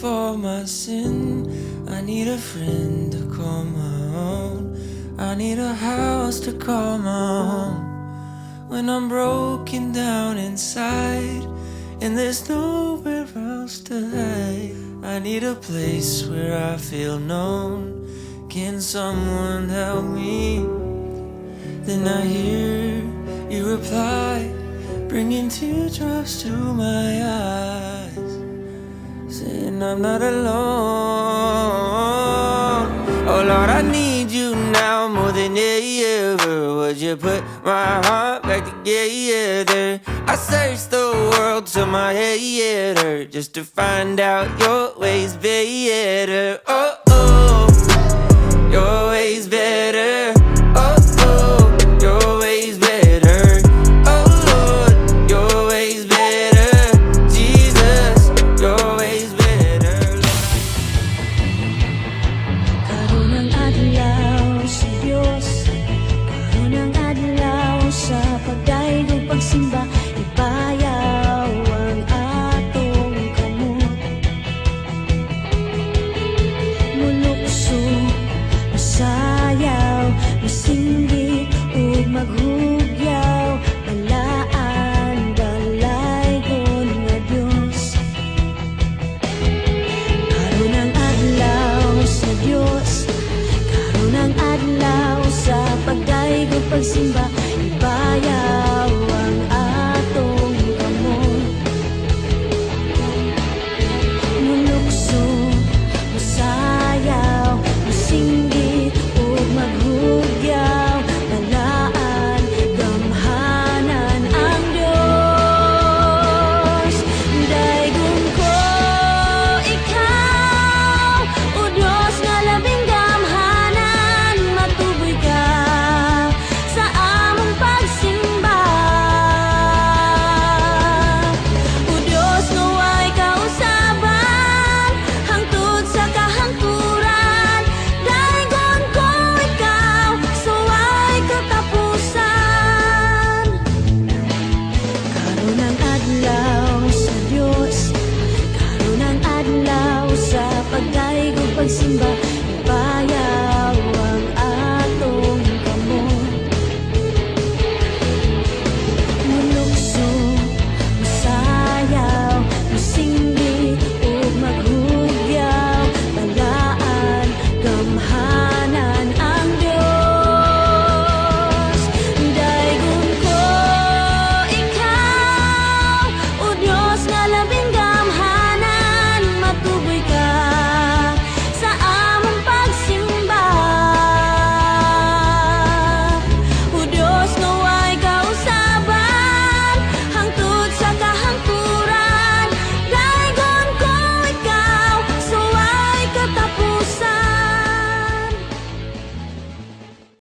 for my sin. I need a friend to call my own. I need a house to call my home. When I'm broken down inside and there's nowhere else to hide, I need a place where I feel known. Can someone help me? Then I hear you reply, bringing teardrops to my eyes, saying I'm not alone. Oh Lord, I need you now more than ever. Would you put my heart back together? I searched the world till my head hurt just to find out your ways better. Oh, oh, your ways better. Oh, oh, your ways better. Oh Lord, your ways better. Jesus, your ways better. Karon ang adlaw sa Diyos, karon ang adlaw sa pagdaigong pagsimba, ipayaw ang atong kamot. Mulukso, masayaw, masinggit ug maghugyaw, balaan dalaygon nga Dios. Karon ang adlaw sa Dios, karon ang adlaw sa pagdaigong pagsimba, ipayaw ang atong kamot. Mulukso, masayaw, masinggit ug maghugyaw, balaan gamhanan ang Dios. Daigong ko ikaw, o Dios nga labing gamhanan, matuboy ka sa among pagsimba. O Dios nga way kausaban hangtod sa kahangturan, daigong ko ikaw sa way katapusan. Karon ang adlaw sa Dios, karon ang adlaw sa pagdaigong pagsimba, ipayaw ang atong kamot. Mulukso, masayaw, masinggit ug maghugyaw, balaan gamhanan